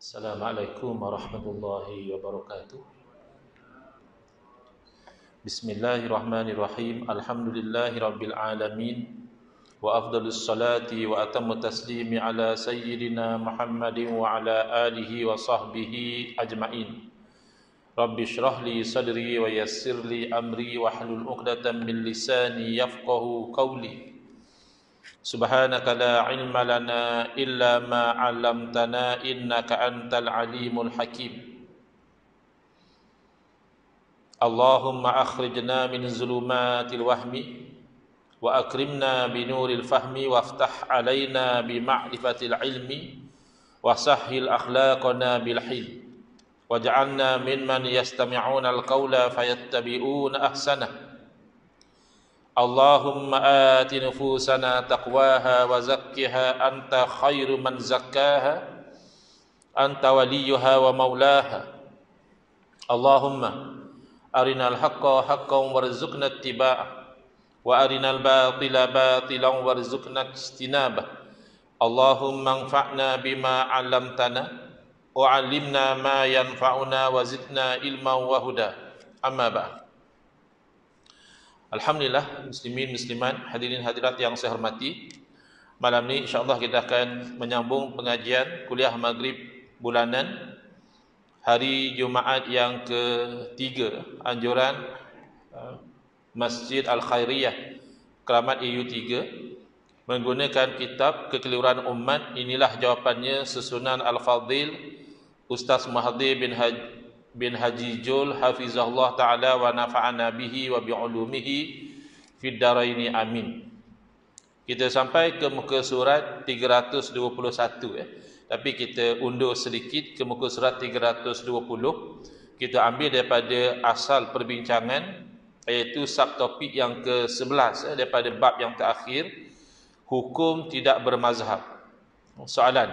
Assalamualaikum warahmatullahi wabarakatuh. Bismillahirrahmanirrahim. Alhamdulillahi rabbil alamin. Wa afdalus salati wa atammu taslimi ala sayyidina Muhammadin wa ala alihi wa sahbihi ajma'in. Rabbi shrah li sadri wa yassir li amri wa hlul 'uqdatam min lisani yafqahu qawli. Subhanaka la ilma lana illa ma 'allamtana innaka antal alimul hakim. Allahumma akhrijna min zulumatil wahmi wa akrimna bi nuril fahmi waftah alaina bi ma'rifatil ilmi wa sahhil akhlaqana bil hilm waj'alna mimman yastami'una al-qawla fayattabi'una ahsanah. Allahumma ati nufusana taqwaha wa zakkiha anta khairu man zakkaha anta waliyuha wa maulaha. Allahumma arinal haqqa haqqan warzuqna ittiba'ah wa arinal batila batilan warzuqna ijtinabah. Allahumma anfa'na bima 'allamtana wa 'allimna ma yanfa'una wa zidna ilman wa huda. Amma ba'd. Alhamdulillah, muslimin muslimat, hadirin hadirat yang saya hormati. Malam ni insya-Allah kita akan menyambung pengajian kuliah maghrib bulanan hari Jumaat yang ketiga anjuran Masjid Al-Khairiyah Keramat EU3 menggunakan kitab Kekeliruan Umat. Inilah jawapannya susunan Al-Fadhil Ustaz Mahathir bin Haji Jul hafizahullah ta'ala wa nafa'ana bihi wa bi'ulumihi fid daraini amin. Kita sampai ke muka surat 321 tapi kita undur sedikit ke muka surat 320. Kita ambil daripada asal perbincangan, iaitu subtopik yang ke-11 daripada bab yang terakhir, hukum tidak bermazhab. Soalan,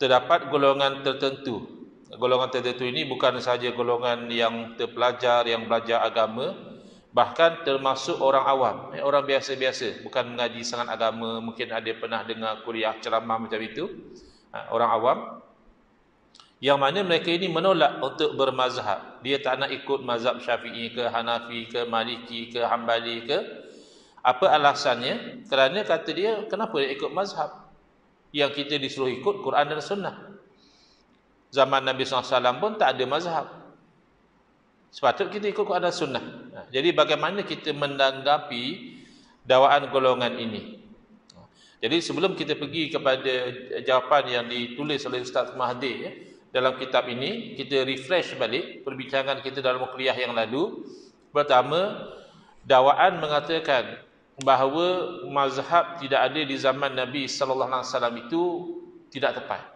terdapat golongan tertentu. Golongan tertentu ini bukan sahaja golongan yang terpelajar, yang belajar agama, bahkan termasuk orang awam, orang biasa-biasa, bukan mengaji sangat agama, mungkin ada pernah dengar kuliah ceramah macam itu, orang awam, yang mana mereka ini menolak untuk bermazhab. Dia tak nak ikut mazhab Syafi'i ke, Hanafi ke, Maliki ke, Hambali ke. Apa alasannya? Kerana kata dia, kenapa dia ikut mazhab yang kita disuruh ikut Quran dan Sunnah? Zaman Nabi SAW pun tak ada mazhab. Sepatut kita ikut Quran dan Sunnah. Jadi bagaimana kita menanggapi dakwaan golongan ini? Jadi sebelum kita pergi kepada jawapan yang ditulis oleh Ustaz Mahathir dalam kitab ini, kita refresh balik perbincangan kita dalam kuliah yang lalu. Pertama, dakwaan mengatakan bahawa mazhab tidak ada di zaman Nabi SAW itu tidak tepat.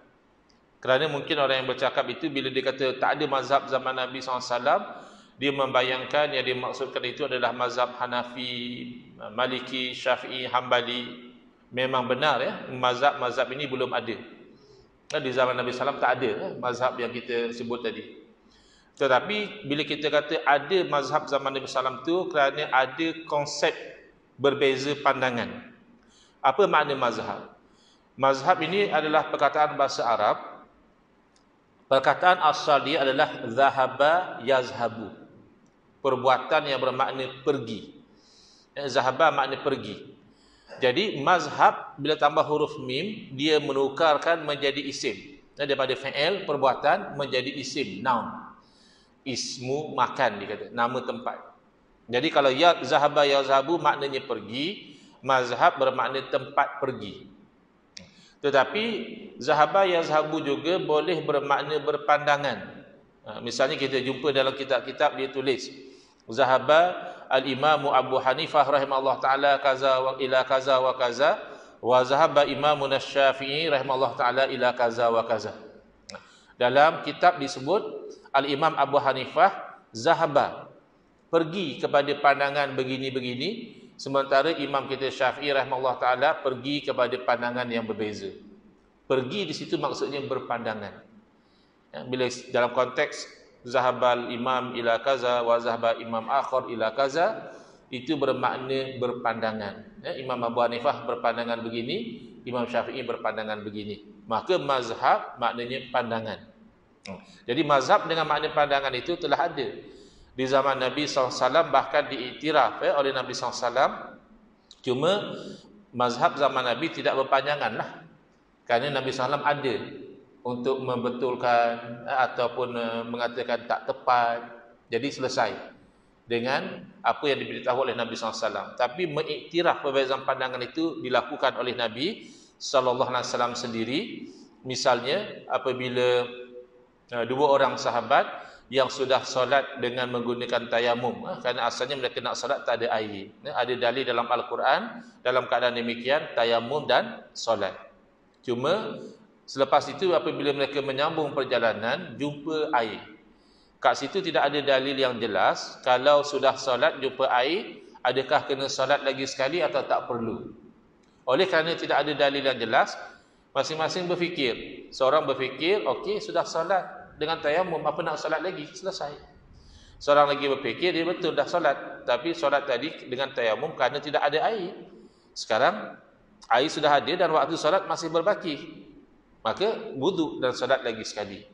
Kerana mungkin orang yang bercakap itu bila dia kata tak ada mazhab zaman Nabi SAW, dia membayangkan yang dimaksudkan itu adalah mazhab Hanafi, Maliki, Syafi'i, Hambali. Memang benar mazhab-mazhab ini belum ada. Di zaman Nabi SAW tak ada mazhab yang kita sebut tadi. Tetapi bila kita kata ada mazhab zaman Nabi SAW itu kerana ada konsep berbeza pandangan. Apa makna mazhab? Mazhab ini adalah perkataan bahasa Arab. Perkataan asal dia adalah zahaba yazhabu. Perbuatan yang bermakna pergi. Zahaba makna pergi. Jadi mazhab bila tambah huruf mim, dia menukarkan menjadi isim. Daripada fi'il perbuatan menjadi isim, noun. Ismu makan dikata, nama tempat. Jadi kalau ya zahaba yazhabu maknanya pergi, mazhab bermakna tempat pergi. Tetapi zahaba yazhabu juga boleh bermakna berpandangan. Misalnya kita jumpa dalam kitab-kitab dia tulis zahaba al-imamu Abu Hanifah rahimahullah ta'ala kaza wa ila kaza wa kaza wa zahaba imamun Syafi'i rahimahullah ta'ala ila kaza wa kaza. Dalam kitab disebut al-imam Abu Hanifah zahaba, pergi kepada pandangan begini-begini, sementara imam kita Syafi'i rahimahullah ta'ala pergi kepada pandangan yang berbeza. Pergi di situ maksudnya berpandangan. Bila dalam konteks zahabal imam ila kaza wa zahaba imam akhar ila kaza, itu bermakna berpandangan. Imam Abu Hanifah berpandangan begini, Imam Syafi'i berpandangan begini. maka mazhab maknanya pandangan. Jadi mazhab dengan makna pandangan itu telah ada di zaman Nabi SAW, bahkan diiktiraf oleh Nabi SAW. Cuma mazhab zaman Nabi tidak berpanjangan lah, kerana Nabi SAW ada untuk membetulkan ataupun mengatakan tak tepat. Jadi selesai dengan apa yang diberitahu oleh Nabi SAW. Tapi mengiktiraf perbezaan pandangan itu dilakukan oleh Nabi SAW sendiri. Misalnya apabila dua orang sahabat yang sudah solat dengan menggunakan tayamum, kerana asalnya mereka nak solat tak ada air. Ada dalil dalam Al-Quran dalam keadaan demikian, tayamum dan solat. Cuma selepas itu apabila mereka menyambung perjalanan, jumpa air. Kat situ tidak ada dalil yang jelas kalau sudah solat jumpa air, adakah kena solat lagi sekali atau tak perlu. Oleh kerana tidak ada dalil yang jelas, masing-masing berfikir. Seorang berfikir, okey, sudah solat dengan tayamum, apa nak solat lagi? Selesai. Seorang lagi berfikir, dia betul dah solat, tapi solat tadi dengan tayamum kerana tidak ada air. Sekarang air sudah ada dan waktu solat masih berbaki, maka wuduk dan solat lagi sekali.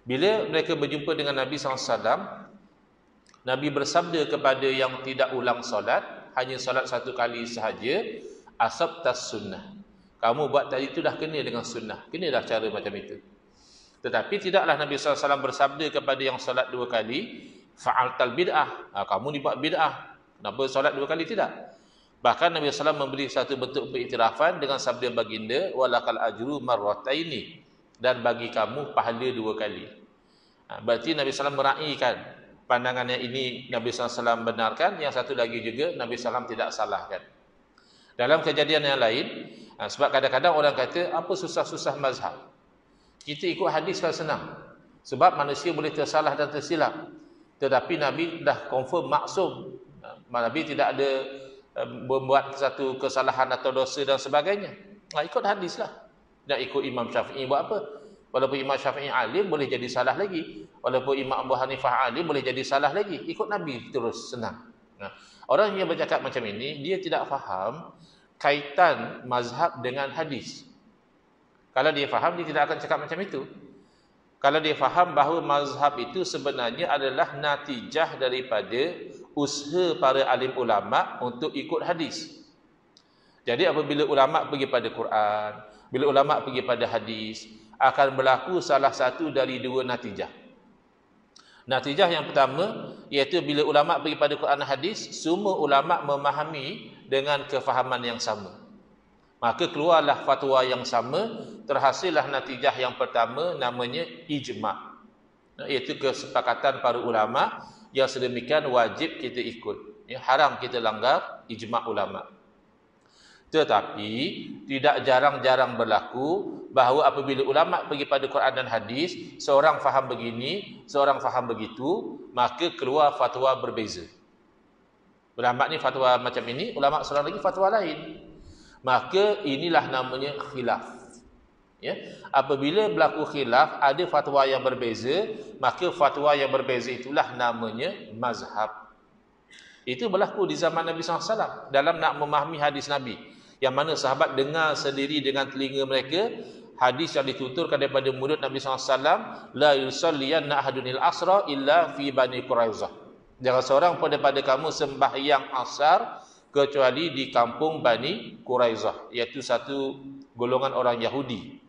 Bila mereka berjumpa dengan Nabi SAW, Nabi bersabda kepada yang tidak ulang solat, hanya solat satu kali sahaja, asabtas sunnah. Kamu buat tadi itu dah kena dengan sunnah, kena dah cara macam itu. Tetapi tidaklah Nabi SAW bersabda kepada yang solat dua kali, fa'altal bid'ah, kamu dibuat bid'ah, kenapa solat dua kali? Tidak. Bahkan Nabi SAW memberi satu bentuk pengiktirafan dengan sabda baginda, walakal ajru marrataini, dan bagi kamu pahala dua kali. Berarti Nabi SAW meraihkan pandangannya ini. Nabi SAW benarkan, yang satu lagi juga Nabi SAW tidak salahkan. Dalam kejadian yang lain, sebab kadang-kadang orang kata, apa susah-susah mazhab? Kita ikut hadis kan senang. Sebab manusia boleh tersalah dan tersilap. Tetapi Nabi dah confirm maksum. Nabi tidak ada membuat satu kesalahan atau dosa dan sebagainya. Ikut hadis lah. Nak ikut Imam Syafi'i buat apa? Walaupun Imam Syafi'i alim, boleh jadi salah lagi. Walaupun Imam Abu Hanifah alim, boleh jadi salah lagi. Ikut Nabi terus, senang. Orang yang bercakap macam ini, dia tidak faham kaitan mazhab dengan hadis. Kalau dia faham, dia tidak akan cakap macam itu. Kalau dia faham bahawa mazhab itu sebenarnya adalah natijah daripada usaha para alim ulama untuk ikut hadis. Jadi apabila ulama pergi pada Quran, bila ulama pergi pada hadis, akan berlaku salah satu dari dua natijah. Natijah yang pertama, iaitu bila ulama pergi pada Quran dan hadis, semua ulama memahami dengan kefahaman yang sama. Maka keluarlah fatwa yang sama, terhasillah natijah yang pertama, namanya ijma'. Iaitu kesepakatan para ulama yang sedemikian wajib kita ikut. Haram kita langgar ijma' ulama'. Tetapi tidak jarang-jarang berlaku bahawa apabila ulama' pergi pada Quran dan hadis, seorang faham begini, seorang faham begitu, maka keluar fatwa berbeza. Ulama' ni fatwa macam ini, ulama' seorang lagi fatwa lain. Maka inilah namanya khilaf. Ya, apabila berlaku khilaf, ada fatwa yang berbeza, maka fatwa yang berbeza itulah namanya mazhab. Itu berlaku di zaman Nabi SAW dalam nak memahami hadis Nabi, yang mana sahabat dengar sendiri dengan telinga mereka hadis yang dituturkan daripada mulut Nabi SAW, la yusalliyanna ahadunil asra illa fi Bani Quraizah. Jangan seorang daripada kamu sembahyang asar kecuali di kampung Bani Quraizah, iaitu satu golongan orang Yahudi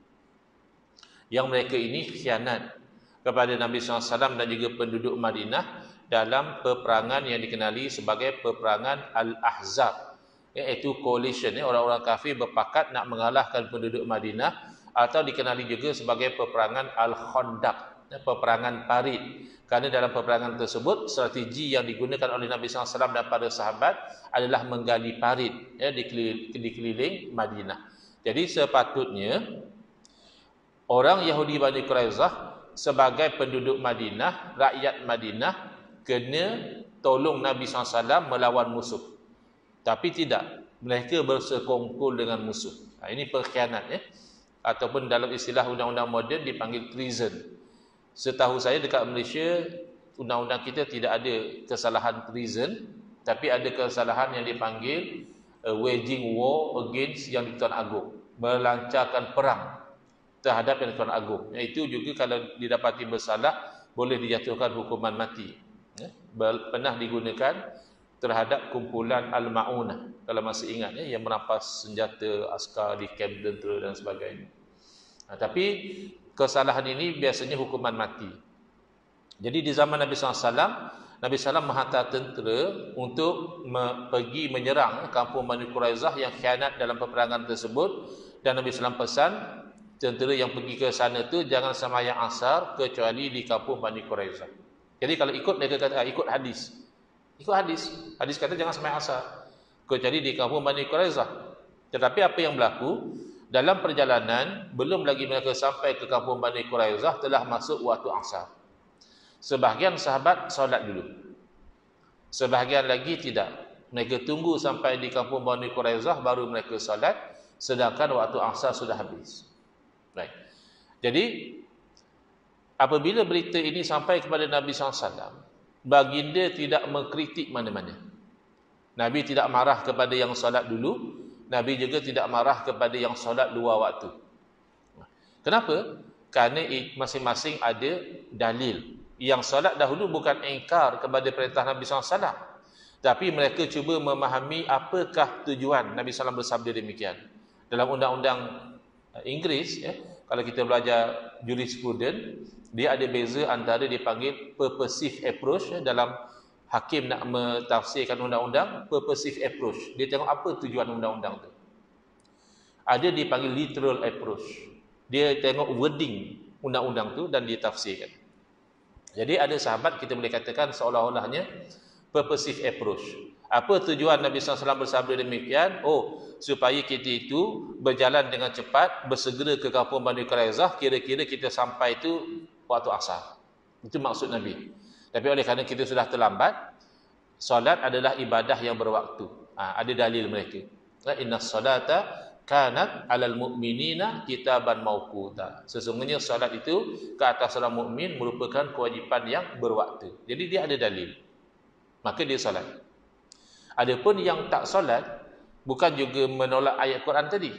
yang mereka ini khianat kepada Nabi SAW dan juga penduduk Madinah dalam peperangan yang dikenali sebagai peperangan Al-Ahzab, iaitu coalition, orang-orang kafir berpakat nak mengalahkan penduduk Madinah, atau dikenali juga sebagai peperangan Al-Khandaq, peperangan parit. Kerana dalam peperangan tersebut, strategi yang digunakan oleh Nabi SAW dan para sahabat adalah menggali parit di keliling Madinah. Jadi sepatutnya orang Yahudi Bani Quraizah sebagai penduduk Madinah, rakyat Madinah, kena tolong Nabi SAW melawan musuh. Tapi tidak, mereka bersekongkol dengan musuh. Ini pengkhianat, ataupun dalam istilah undang-undang moden dipanggil treason. Setahu saya dekat Malaysia, undang-undang kita tidak ada kesalahan treason, tapi ada kesalahan yang dipanggil waging war against Yang di-Tuan Agong, melancarkan perang terhadap yang Tuan Agung. Iaitu juga kalau didapati bersalah, boleh dijatuhkan hukuman mati. Pernah digunakan terhadap kumpulan Al-Ma'unah, kalau masih ingat yang merampas senjata askar di kamp tentera dan sebagainya. Tapi kesalahan ini biasanya hukuman mati. Jadi di zaman Nabi SAW, Nabi SAW menghantar tentera untuk pergi menyerang kampung Bani Quraizah yang khianat dalam peperangan tersebut, dan Nabi SAW pesan tentera yang pergi ke sana tu jangan sembahyang asar kecuali di kampung Bani Quraizah. Jadi kalau ikut, mereka kata ikut hadis. Ikut hadis. Hadis kata jangan sembahyang asar kecuali di kampung Bani Quraizah. Tetapi apa yang berlaku? Dalam perjalanan, belum lagi mereka sampai ke kampung Bani Quraizah, telah masuk waktu asar. Sebahagian sahabat solat dulu, sebahagian lagi tidak. Mereka tunggu sampai di kampung Bani Quraizah baru mereka solat, sedangkan waktu asar sudah habis. Baik. Jadi apabila berita ini sampai kepada Nabi SAW, baginda tidak mengkritik mana-mana. Nabi tidak marah kepada yang solat dulu, Nabi juga tidak marah kepada yang solat luar waktu. Kenapa? Kerana masing-masing ada dalil. Yang solat dahulu bukan ingkar kepada perintah Nabi SAW, tapi mereka cuba memahami apakah tujuan Nabi SAW bersabda demikian. Dalam undang-undang Inggeris, kalau kita belajar jurisprudence, dia ada beza antara dipanggil purposive approach, dalam hakim nak mentafsirkan undang-undang, purposive approach, dia tengok apa tujuan undang-undang tu. Ada dipanggil literal approach, dia tengok wording undang-undang tu dan ditafsirkan. Jadi ada sahabat kita boleh katakan seolah-olahnya purposive approach. Apa tujuan Nabi SAW bersabda demikian? Supaya kita itu berjalan dengan cepat, bersegera ke kampung Bani Quraizah, kira-kira kita sampai itu waktu asar. Itu maksud Nabi. Tapi oleh kerana kita sudah terlambat, solat adalah ibadah yang berwaktu. Ada dalil mereka. Inna salata kanat alal mu'minina kitaban mauquta. Sesungguhnya solat itu ke atas orang mukmin merupakan kewajipan yang berwaktu. Jadi dia ada dalil, maka dia solat. Adapun yang tak solat, bukan juga menolak ayat Quran tadi,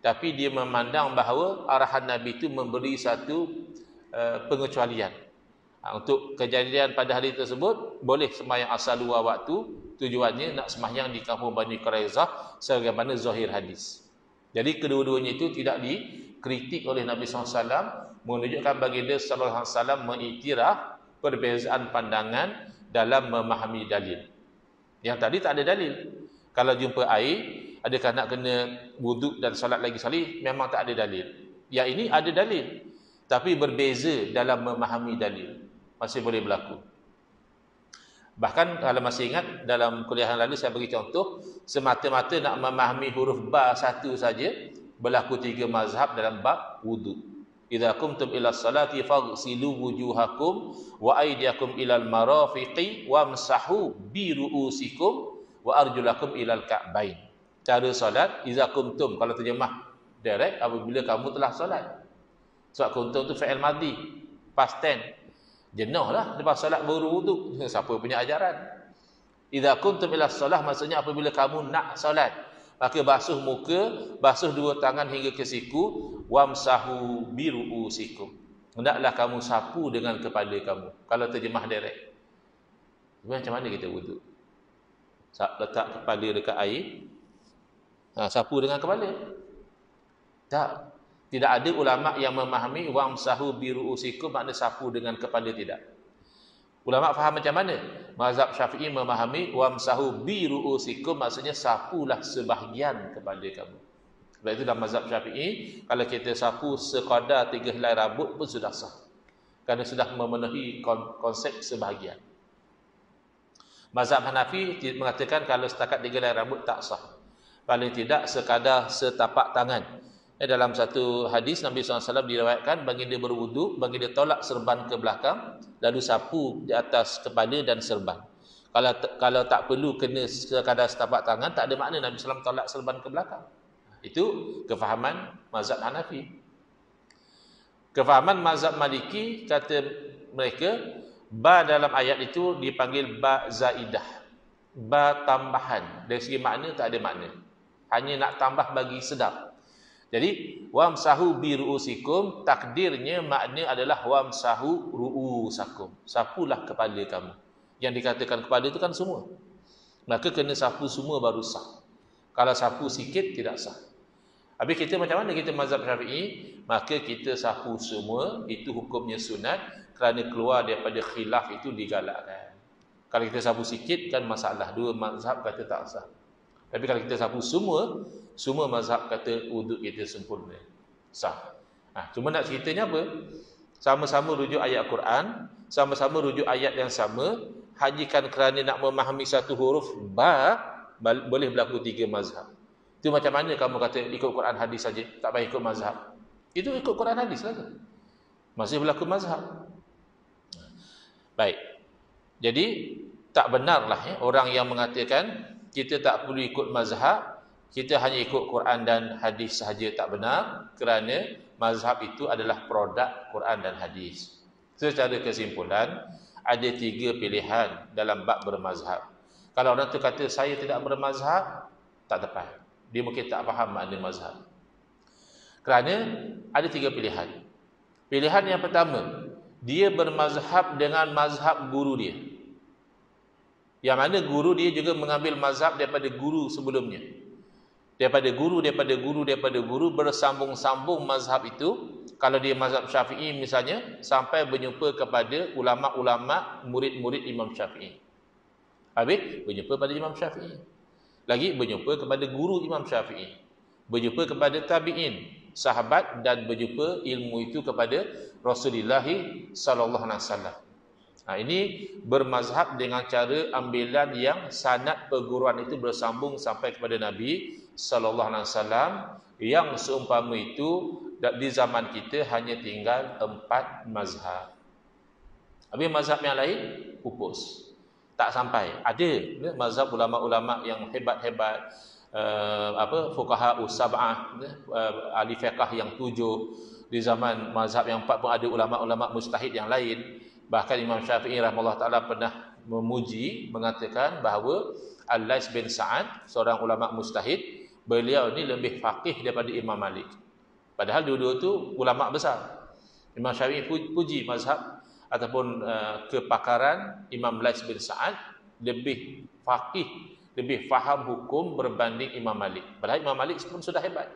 tapi dia memandang bahawa arahan Nabi itu memberi satu pengecualian. Untuk kejadian pada hari tersebut, boleh sembahyang asar luar waktu, tujuannya nak sembahyang di kampung Bani Quraizah sebagaimana zahir hadis. Jadi kedua-duanya itu tidak dikritik oleh Nabi SAW, menunjukkan baginda SAW mengiktiraf perbezaan pandangan dalam memahami dalil. Yang tadi tak ada dalil. Kalau jumpa air, adakah nak kena wuduk dan solat lagi sekali? Memang tak ada dalil. Yang ini ada dalil, tapi berbeza dalam memahami dalil. Masih boleh berlaku. Bahkan kalau masih ingat, dalam kuliah yang lalu saya bagi contoh, semata-mata nak memahami huruf ba satu saja, berlaku 3 mazhab dalam bab wuduk. Idza qumtum ila salati faghsilu wujuhakum wa aydiyakum ilal marafiqi wamsahu bi ru'usikum wa arjulakum ilal ka'bain. Cara solat, idza qumtum, kalau terjemah direct, apabila kamu telah solat. Sebab qumtum tu fi'il madhi, past tense. Jenuhlah lepas solat baru wuduk. Siapa punya ajaran? Idza kuntum ila solah, maksudnya apabila kamu nak solat, maka basuh muka, basuh 2 tangan hingga ke siku, wamsahu bi ru'usikum. Hendaklah kamu sapu dengan kepala kamu. Kalau terjemah direct. Macam mana kita wuduk? Letak kepala dekat air, sapu dengan kepala? Tak. Tidak ada ulama yang memahami wamsahu bi ru'usikum makna sapu dengan kepala, tidak. Ulama faham macam mana? Mazhab Syafi'i memahami wamsahu bi ru'usikum maksudnya sapulah sebahagian kepala kamu. Sebab itu dalam mazhab Syafi'i, kalau kita sapu sekadar 3 helai rambut pun sudah sah, kerana sudah memenuhi konsep sebahagian. Mazhab Hanafi mengatakan kalau setakat 3 helai rambut tak sah, paling tidak sekadar setapak tangan. Dalam satu hadis Nabi SAW diriwayatkan baginda berwuduk, baginda tolak serban ke belakang, lalu sapu di atas kepala dan serban. Kalau tak perlu kena sekadar setapak tangan, tak ada makna Nabi SAW tolak serban ke belakang. Itu kefahaman mazhab Hanafi. Kefahaman mazhab Maliki, kata mereka, ba dalam ayat itu dipanggil ba zaidah, ba tambahan. Dari segi makna tak ada makna, hanya nak tambah bagi sedap. Jadi wamsahu bi ru'usikum, takdirnya makna adalah wamsahu ru'usakum. Sapulah kepala kamu. Yang dikatakan kepala itu kan semua. Maka kena sapu semua baru sah. Kalau sapu sikit tidak sah. Habis kita macam mana kita mazhab Syafi'i? Maka kita sapu semua, itu hukumnya sunat kerana keluar daripada khilaf itu digalakkan. Kalau kita sapu sikit kan masalah, dua mazhab kata tak sah. Tapi kalau kita sapu semua mazhab kata wuduk kita sempurna, sah. Cuma nak ceritanya apa? Sama-sama rujuk ayat Quran, sama-sama rujuk ayat yang sama, hajikan kerana nak memahami satu huruf boleh berlaku tiga mazhab. Itu macam mana kamu kata ikut Quran hadis saja, tak payah ikut mazhab? Itu ikut Quran hadis lah. Masih berlaku mazhab. Baik. Jadi tak benarlah orang yang mengatakan kita tak perlu ikut mazhab, kita hanya ikut Quran dan hadis sahaja, tak benar, kerana mazhab itu adalah produk Quran dan hadis. Secara kesimpulan, ada tiga pilihan dalam bab bermazhab. Kalau orang tu kata saya tidak bermazhab, tak tepat. Dia mungkin tak faham makna mazhab. Kerana ada tiga pilihan. Pilihan yang pertama, dia bermazhab dengan mazhab guru dia. Yang mana guru dia juga mengambil mazhab daripada guru sebelumnya. Daripada guru bersambung-sambung mazhab itu. Kalau dia mazhab Syafi'i misalnya, sampai berjumpa kepada ulama-ulama murid-murid Imam Syafi'i. Habis berjumpa pada Imam Syafi'i. Lagi berjumpa kepada guru Imam Syafi'i. Berjumpa kepada tabi'in, sahabat, dan berjumpa ilmu itu kepada Rasulullah sallallahu alaihi wasallam. Ini bermazhab dengan cara ambilan yang sanad perguruan itu bersambung sampai kepada Nabi sallallahu alaihi wasallam, yang seumpama itu di zaman kita hanya tinggal 4 mazhab. Habis mazhab yang lain pupus, tak sampai. Ada mazhab ulama-ulama yang hebat-hebat, fuqaha us-sab'ah, ahli fiqh yang 7. Di zaman mazhab yang 4 pun ada ulama-ulama mujtahid yang lain. Bahkan Imam Syafi'i rahimahullah ta'ala pernah memuji, mengatakan bahawa Al-Lais bin Sa'ad, seorang ulama mujtahid, beliau ni lebih faqih daripada Imam Malik. Padahal dua-dua tu ulama besar. Imam Syafi'i puji mazhab ataupun kepakaran Imam Lais bin Sa'ad, lebih faqih, lebih faham hukum berbanding Imam Malik. Padahal Imam Malik pun sudah hebat.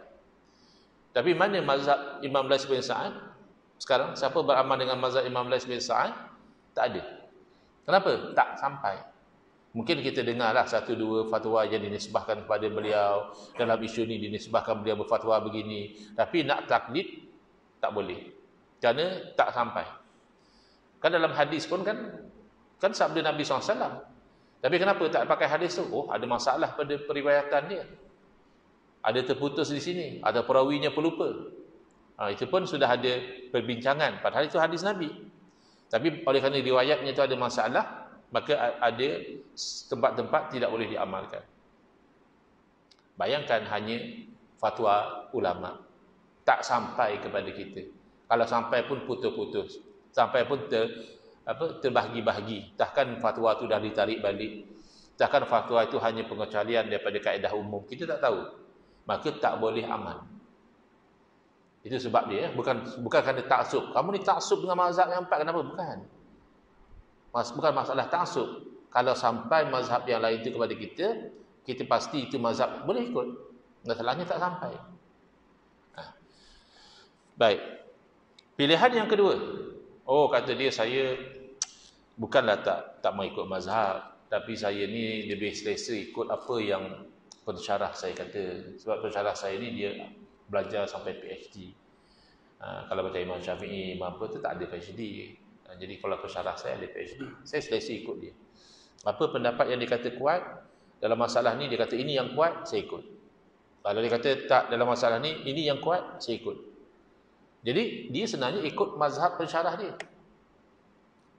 Tapi mana mazhab Imam Lais bin Sa'ad? Sekarang siapa beramal dengan mazhab Imam Lais bin Sa'ad? Tak ada. Kenapa? Tak sampai. Mungkin kita dengarlah satu dua fatwa yang dinisbahkan kepada beliau, dalam isu ni dinisbahkan beliau berfatwa begini, tapi nak taklid tak boleh. Kerana tak sampai. Kan dalam hadis pun kan sabda Nabi SAW. Tapi kenapa tak pakai hadis tu? Oh, ada masalah pada periwayatan dia. Ada terputus di sini, ada perawinya pelupa. Itu pun sudah ada perbincangan, padahal itu hadis Nabi. Tapi oleh kerana riwayatnya itu ada masalah, maka ada tempat-tempat tidak boleh diamalkan. Bayangkan hanya fatwa ulama, tak sampai kepada kita. Kalau sampai pun putus-putus, sampai pun terbahagi-bahagi. Takkan fatwa itu dah ditarik balik, takkan fatwa itu hanya pengecualian daripada kaedah umum, kita tak tahu. Maka tak boleh amal. Itu sebab dia, bukan kerana taksub. Kamu ni taksub dengan mazhab yang 4, kenapa? Bukan masalah taksub. Kalau sampai mazhab yang lain itu kepada kita pasti itu mazhab boleh ikut. Masalahnya tak sampai. Baik. Pilihan yang kedua. Oh, kata dia, saya bukanlah tak mau ikut mazhab, tapi saya ni lebih selesa ikut apa yang pensyarah saya kata. Sebab pensyarah saya ni dia belajar sampai PhD. Kalau baca Imam Syafi'i, Imam apa tu tak ada PhD. Jadi kalau pensyarah saya ada PhD, saya selesa ikut dia. Apa pendapat yang dia kata kuat dalam masalah ni, dia kata ini yang kuat, saya ikut. Kalau dia kata tak dalam masalah ni, ini yang kuat, saya ikut. Jadi dia sebenarnya ikut mazhab pensyarah dia.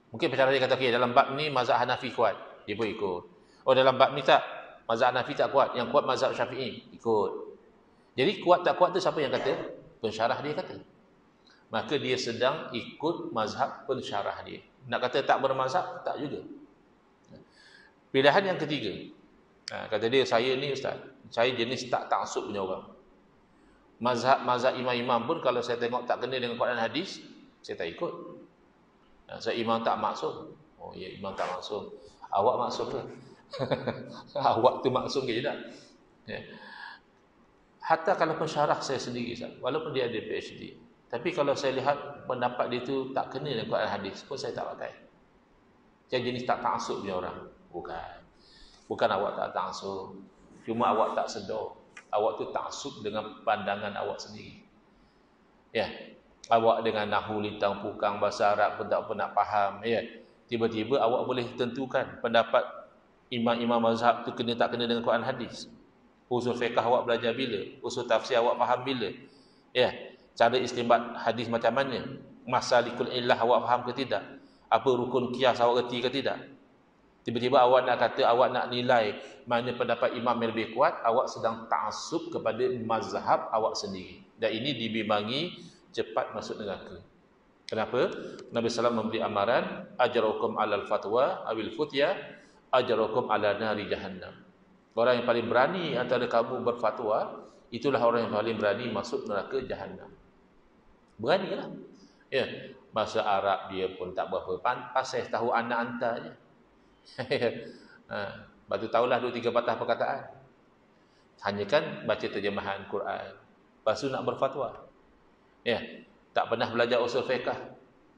Mungkin pensyarah dia kata, okay, dalam bab ni mazhab Hanafi kuat, dia pun ikut. Oh, dalam bab ni tak, mazhab Hanafi tak kuat, yang kuat mazhab Syafi'i, ikut. Jadi kuat tak kuat tu siapa yang kata? Pensyarah dia kata. Maka dia sedang ikut mazhab pensyarah dia. Nak kata tak bermazhab, tak juga. Pilihan yang ketiga, kata dia, saya ni ustaz, saya jenis tak taksub punya orang. Mazhab imam-imam pun kalau saya tengok tak kena dengan Quran hadis, saya tak ikut. Saya imam tak maksum. Oh ya, imam tak maksum. Awak maksum ke? Awak tu maksum ke tidak? Ya. Hatta kalau pensyarah saya sendiri, walaupun dia ada PhD, tapi kalau saya lihat pendapat dia tu tak kena dengan Quran hadis pun saya tak pakai. Yang jenis tak ta'assub punya orang. Bukan awak tak ta'assub. Cuma awak tak sedar. Awak tu ta'assub dengan pandangan awak sendiri. Ya. Awak dengan nahu lintang pukang bahasa Arab pun tak pernah faham, ya. Tiba-tiba awak boleh tentukan pendapat imam-imam mazhab tu kena tak kena dengan Quran hadis. Usul fiqh awak belajar bila? Usul tafsir awak faham bila? Ya. Cara istinbat hadis macam mana? Masalikul illah awak faham ke tidak? Apa rukun qiyas awak reti ke tidak? Tiba-tiba awak nak kata, awak nak nilai mana pendapat imam yang lebih kuat, awak sedang ta'assub kepada mazhab awak sendiri. Dan ini dibimbangi cepat masuk neraka. Kenapa? Nabi SAW memberi amaran, ajarukum alal fatwa awil futya, ajarukum ala nari jahannam. Orang yang paling berani antara kamu berfatwa, itulah orang yang paling berani masuk neraka jahannam. Beranilah. Ya, bahasa Arab dia pun tak berapa pasal tahu anak anta je. Batu tahulah 2-3 patah perkataan. Hanya kan baca terjemahan Quran. Lepas tu nak berfatwa. Ya, tak pernah belajar usul fiqh,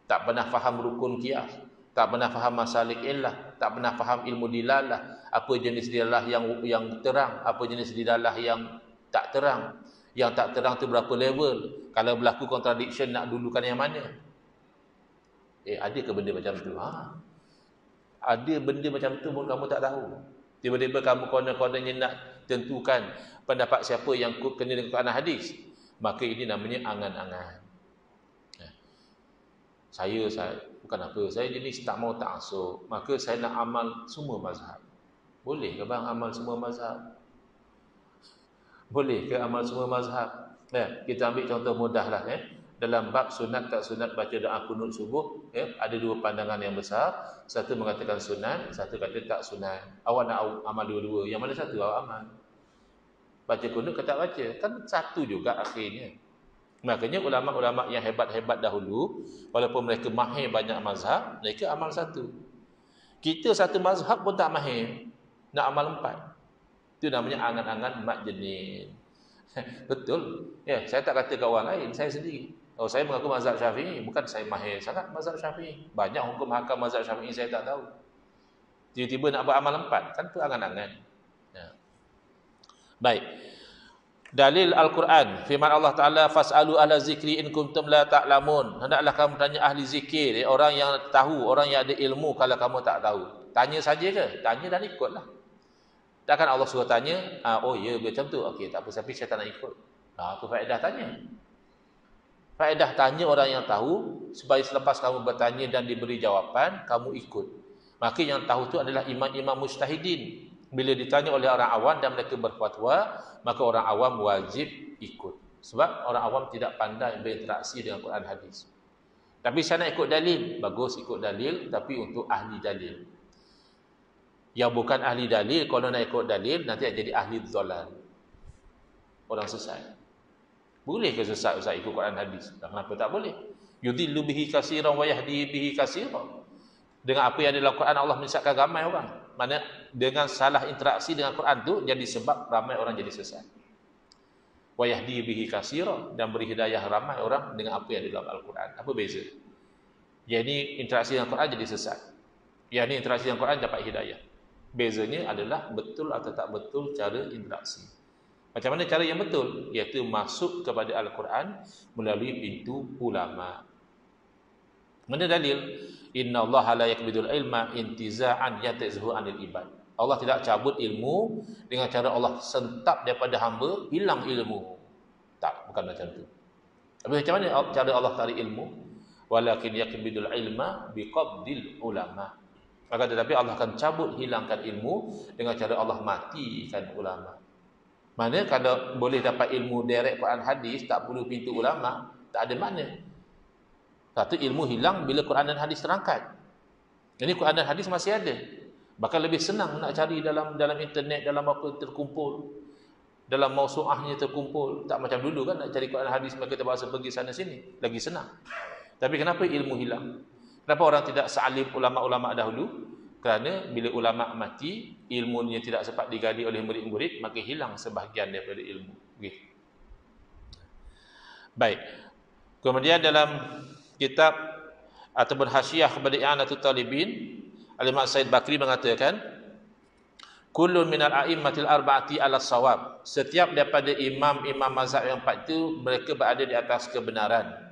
tak pernah faham rukun qiyas, tak pernah faham masalik illah, tak pernah faham ilmu dilalah, apa jenis dilalah yang terang, apa jenis dilalah yang tak terang. Yang tak terang tu berapa level? Kalau berlaku contradiction nak dulukan yang mana? Ada ke benda macam tu? Ada benda macam tu pun kamu tak tahu. Tiba-tiba kamu konon-kononnya nak tentukan pendapat siapa yang kena dengan Quran hadis. Maka ini namanya angan-angan. Saya bukan apa, saya jenis tak mau ta'assub. Maka saya nak amal semua mazhab. Boleh ke bang amal semua mazhab? Boleh ke amal semua mazhab? Kita ambil contoh mudah lah. Dalam bab sunat tak sunat baca doa kunut subuh, ada dua pandangan yang besar. Satu mengatakan sunat, satu kata tak sunat. Awak nak amal dua-dua, yang mana satu awak amal? Baca kunut ke tak baca? Kan satu juga akhirnya. Makanya ulama-ulama yang hebat-hebat dahulu, walaupun mereka mahir banyak mazhab, mereka amal satu. Kita satu mazhab pun tak mahir, nak amal 4. Itu namanya angan-angan majnin. Betul. Ya, saya tak kata kat orang lain, saya sendiri. Saya mengaku mazhab Syafi'i, bukan saya mahir sangat mazhab Syafi'i. Banyak hukum hakam mazhab Syafi'i saya tak tahu. Tiba-tiba nak beramal 4, kan tu angan-angan. Ya. Baik. Dalil Al-Quran, firman Allah Ta'ala, fas'alu ahla zikri in kuntum la ta'lamun. Hendaklah kamu tanya ahli zikir, orang yang tahu, orang yang ada ilmu kalau kamu tak tahu. Tanya saja ke? Tanya dan ikutlah. Takkan Allah suruh tanya, oh ya macam tu, okey tak apa, tapi saya tak nak ikut. Itu faedah tanya. Faedah tanya orang yang tahu, supaya selepas kamu bertanya dan diberi jawapan, kamu ikut. Maka yang tahu itu adalah imam-imam mujtahidin. Bila ditanya oleh orang awam dan mereka berfatwa, maka orang awam wajib ikut. Sebab orang awam tidak pandai berinteraksi dengan Quran hadis. Tapi saya nak ikut dalil, bagus ikut dalil, tapi untuk ahli dalil. Yang bukan ahli dalil, kalau nak ikut dalil, nanti jadi ahli dhalal. Orang sesat. Boleh ke sesat Ustaz ikut Quran hadis? Kenapa tak boleh? Yudhillu bihi katsiran wa yahdi bihi katsiran. Dengan apa yang ada dalam Quran, Allah menyesatkan ramai orang. Mana dengan salah interaksi dengan Quran tu jadi sebab ramai orang jadi sesat. Wa yahdi bihi katsiran, dan beri hidayah ramai orang dengan apa yang ada dalam Al-Quran. Apa beza? Yang ni interaksi dengan Quran jadi sesat. Yang ni interaksi dengan Quran dapat hidayah. Bezanya adalah betul atau tak betul cara interaksi. Macam mana cara yang betul? Iaitu masuk kepada Al-Quran melalui pintu ulama. Mana dalil? Inna Allah la yakbidul ilma intiza'an yatazhu anil ibad. Allah tidak cabut ilmu dengan cara Allah sentap daripada hamba, hilang ilmu. Tak, bukan macam tu. Tapi macam mana cara Allah tarik ilmu? Walakin yakbidul ilma biqabdil ulama. Maka tetapi Allah akan cabut, hilangkan ilmu dengan cara Allah matikan ulama. Mana kalau boleh dapat ilmu direct Quran hadis, tak perlu pintu ulama, tak ada makna. Satu, ilmu hilang bila Quran dan hadis terangkat. Ini Quran dan hadis masih ada. Bahkan lebih senang nak cari dalam internet, dalam apa terkumpul. dalam mausuahnya terkumpul. Tak macam dulu kan, nak cari Quran hadis mereka terpaksa pergi sana sini, lagi senang. Tapi kenapa ilmu hilang? Kenapa orang tidak sealim ulama-ulama dahulu? Kerana bila ulama mati, ilmunya tidak sempat digali oleh murid-murid, maka hilang sebahagian daripada ilmu. Okay. Baik. Kemudian dalam kitab ataupun hasyiah kepada I'anatul Talibin, Al-Imam Said Bakri mengatakan, kullun minal a'immatil arba'ati ala sawab. Setiap daripada imam-imam mazhab yang empat itu, mereka berada di atas kebenaran.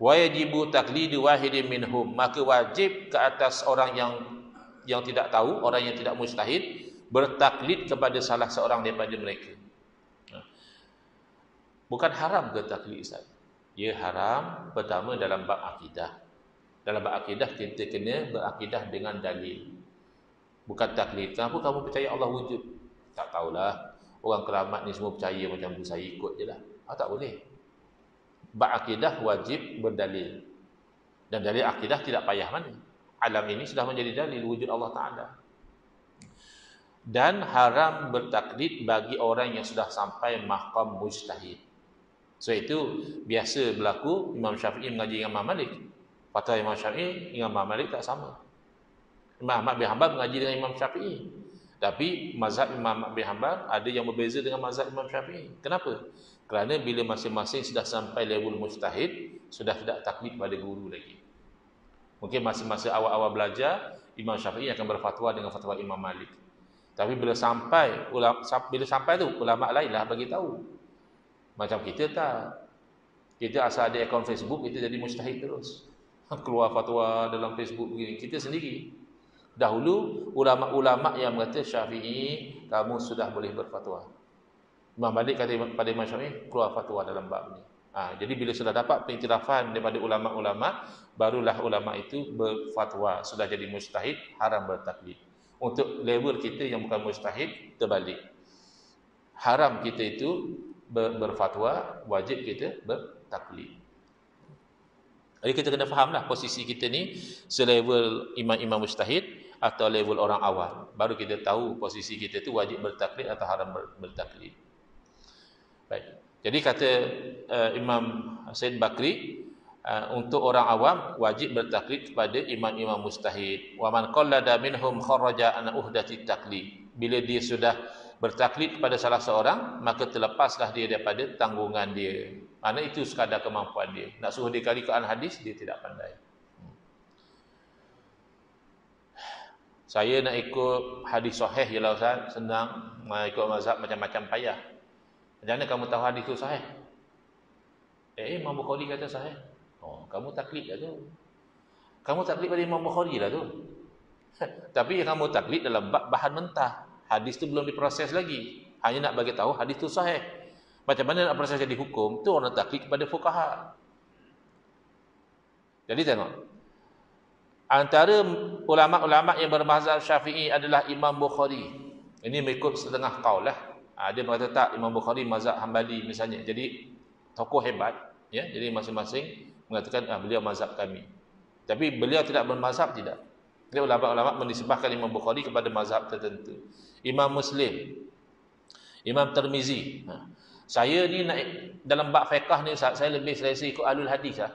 Wa yajibu taqlidu wahidin minhum. Maka wajib ke atas orang yang tidak tahu, orang yang tidak mujtahid, bertaklid kepada salah seorang daripada mereka. Bukan haram ke taklid, Ustaz? Ya, haram pertama dalam bab akidah. Dalam bab akidah kita kena berakidah dengan dalil. Bukan taklid. Kenapa kamu percaya Allah wujud? Tak tahulah. Orang keramat ni semua percaya macam tu, saya ikut je lah. Tak boleh. Bab akidah wajib berdalil. Dan dalil akidah tidak payah mana. Alam ini sudah menjadi dalil wujud Allah Ta'ala. Dan haram bertaklid bagi orang yang sudah sampai mahkam mujtahid. So itu biasa berlaku. Imam Syafi'i mengaji dengan Imam Malik. Fatwa Imam Syafi'i dengan Imam Malik tak sama. Imam Ahmad bin Hanbal mengaji dengan Imam Syafi'i. Tapi mazhab Imam Ahmad bin Hanbal ada yang berbeza dengan mazhab Imam Syafi'i. Kenapa? Kerana bila masing-masing sudah sampai level mujtahid, sudah tidak taklid pada guru lagi. Mungkin masa-masa awal-awal belajar, Imam Syafi'i akan berfatwa dengan fatwa Imam Malik. Tapi bila sampai tu, ulama lainlah bagi tahu. Macam kita tak. Kita asal ada akaun Facebook, kita jadi mujtahid terus. Keluar fatwa dalam Facebook begini. Kita sendiri. Dahulu, ulama-ulama yang mengata Syafi'i, kamu sudah boleh berfatwa. Imam Malik kata pada Imam Syafi'i, keluar fatwa dalam bab ni. Jadi bila sudah dapat pengiktirafan daripada ulama-ulama, barulah ulama itu berfatwa. Sudah jadi mujtahid, haram bertaklid. Untuk level kita yang bukan mujtahid, terbalik. Haram kita itu berfatwa, wajib kita bertaklid. Jadi kita kena fahamlah posisi kita ni selevel imam-imam mujtahid atau level orang awam. Baru kita tahu posisi kita tu wajib bertaklid atau haram bertaklid. Baik. Jadi kata Imam Said Bakri, untuk orang awam wajib bertaklid kepada imam-imam mujtahid. Wa man qallada minhum kharaja an uhdati taklid. Bila dia sudah bertaklid kepada salah seorang, maka terlepaslah dia daripada tanggungan dia. Mana itu sekadar kemampuan dia. Nak suruh dia kali Quran hadis, dia tidak pandai. Saya nak ikut hadis sahih je lah Ustaz, senang. Ikut mazhab macam-macam payah. Macam mana kamu tahu hadis tu sahih? Imam Bukhari kata sahih. Kamu taklid lah tu. Kamu taklid pada Imam Bukhari lah tu. Tapi kamu taklid dalam bahan mentah. Hadis tu belum diproses lagi. Hanya nak bagi tahu hadis tu sahih. Macam mana nak proses jadi hukum? Tu orang taklid kepada fuqaha. Jadi tengok. Antara ulama-ulama yang bermazhab Syafi'i adalah Imam Bukhari. Ini mengikut setengah qaul lah. Dia mengatakan tak, Imam Bukhari mazhab Hambali misalnya. Jadi tokoh hebat, ya. Jadi masing-masing mengatakan beliau mazhab kami. Tapi beliau tidak bermazhab, tidak. Jadi ulama-ulama menisbahkan Imam Bukhari kepada mazhab tertentu. Imam Muslim, Imam Tirmizi. Saya ni nak dalam bab fiqh ni Ustaz, saya lebih selesa ikut Ahlul Hadis lah.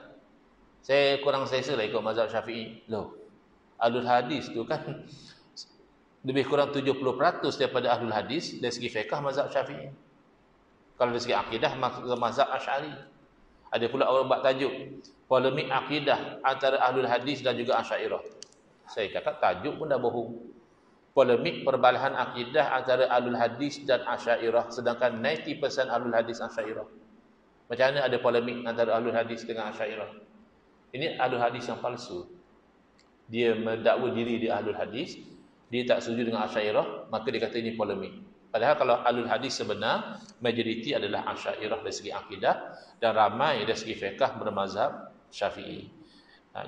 Saya kurang selesa lah ikut mazhab Syafi'i. Loh, Ahlul Hadis tu kan lebih kurang 70% daripada Ahlul Hadis dari segi fiqh mazhab Syafi'i. Kalau dari segi akidah mazhab Asy'ari. Ada pula orang buat tajuk polemik akidah antara Ahlul Hadis dan juga Asy'ariyah. Saya kata tajuk pun dah bohong. Polemik perbalahan akidah antara Ahlul Hadis dan Asy'ariyah, sedangkan 90% Ahlul Hadis Asy'ariyah. Macam mana ada polemik antara Ahlul Hadis dengan Asy'ariyah? Ini Ahlul Hadis yang palsu. Dia mendakwa diri dia Ahlul Hadis, dia tak setuju dengan Asy'ariyah, maka dia kata ini polemik. Padahal kalau Ahlul Hadis sebenar, majoriti adalah Asy'ariyah dari segi akidah dan ramai dari segi fiqh bermazhab Syafi'i.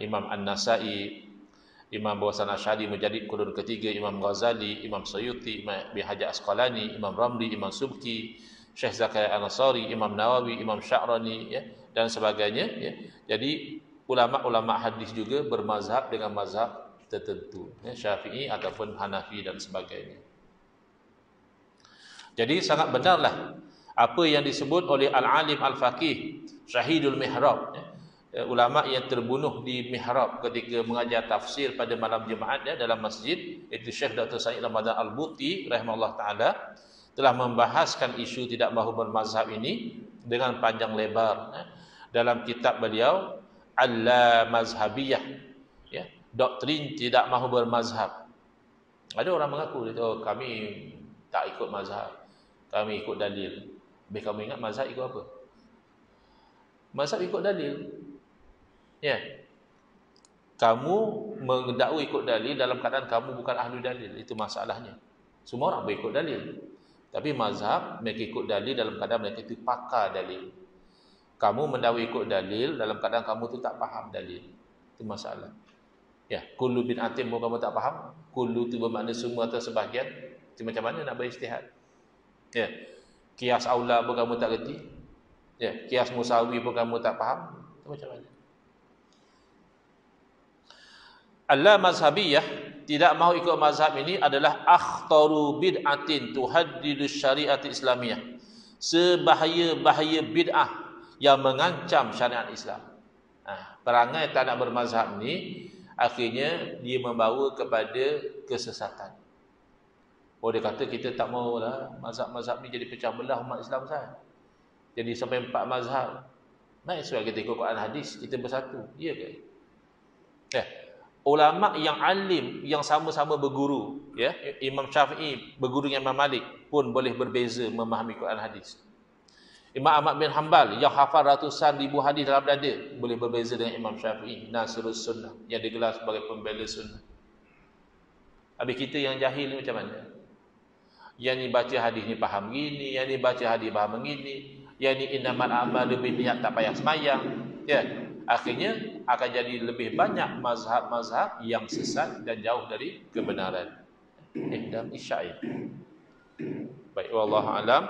Imam An-Nasa'i, Imam Bawasan Asy'ari Mujaddid Qurun ketiga, Imam Ghazali, Imam Suyuti, Imam Ibn Hajar Asqalani, Imam Ramli, Imam Subki, Syekh Zakaria An-Nasari, Imam Nawawi, Imam Sya'rani, ya, dan sebagainya, ya. Jadi ulama-ulama hadis juga bermazhab dengan mazhab tertentu, ya, Syafi'i ataupun Hanafi dan sebagainya. Jadi sangat benarlah apa yang disebut oleh al-alim al-faqih Syahidul Mihrab, ulama yang terbunuh di mihrab ketika mengajar tafsir pada malam Jumaat dalam masjid, itu Syekh Dr. Said Ramadan Al-Buti rahimahullah taala, telah membahaskan isu tidak mahu bermazhab ini dengan panjang lebar dalam kitab beliau Al-Mazhabiyah, ya, doktrin tidak mahu bermazhab. Ada orang mengaku, oh, kami tak ikut mazhab, kami ikut dalil. Habis kamu ingat mazhab ikut apa? Mazhab ikut dalil. Ya. Kamu mendakwa ikut dalil dalam keadaan kamu bukan ahli dalil, itu masalahnya. Semua orang boleh ikut dalil. Tapi mazhab mereka ikut dalil dalam keadaan mereka itu pakar dalil. Kamu mendakwa ikut dalil dalam keadaan kamu tu tak faham dalil. Itu masalah. Ya, kullu bid'atin pun kamu tak faham, kullu tu bermakna semua atau sebahagian. Itu macam mana nak berijtihad? Ya. Qiyas aula pun kamu tak reti. Ya, qiyas musawi pun kamu tak faham. Itu macam mana? Al-mazhabiyah, tidak mahu ikut mazhab ini adalah akhtaru bid'atin tuhaddidu syariat Islamiyah. Sebahaya-bahaya bid'ah yang mengancam syariat Islam. Perangai tak nak bermazhab ni akhirnya dia membawa kepada kesesatan. Oh, dia kata kita tak maulah mazhab-mazhab ni jadi pecah belah umat Islam sahaja. Jadi sampai 4 mazhab. Baik, sebab kita ikut Quran hadis, kita bersatu. Ya ke? Ulama yang alim yang sama-sama berguru, ya, Imam Syafi'i berguru dengan Imam Malik pun boleh berbeza memahami Quran hadis. Imam Ahmad bin Hanbal yang hafal ratusan ribu hadis dalam dada boleh berbeza dengan Imam Syafi'i Nasrus Sunnah yang digelar sebagai pembela sunnah. Habis kita yang jahil ni macam mana? Yang ni baca hadis ni faham gini, yang ni baca hadis faham gini, yang ni innamal a'malu binniyat tak payah semayang, ya. Akhirnya akan jadi lebih banyak mazhab-mazhab yang sesat dan jauh dari kebenaran. Dalam isya' ini. Baik, wallahu alam.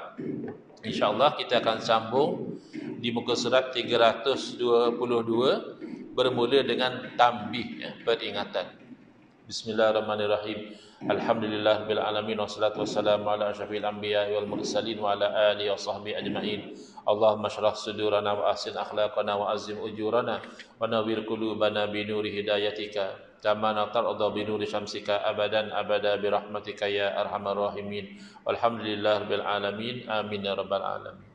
InsyaAllah kita akan sambung di muka surat 322 bermula dengan tambih, ya, peringatan. Bismillahirrahmanirrahim. Alhamdulillah bil alamin wassalatu wassalamu ala asyrafil anbiya wal mursalin wa ala alihi wa sahbihi ajma'in. Allahumma shrah sudurana wa ahsin akhlaqana wa azim ujurana wa nawwir qulubana bi nuri hidayatika kama natarda bi nuri syamsika abadan abada bi rahmatika ya arhamar rahimin. Walhamdulillah rabbil alamin. Amin ya rabbal alamin.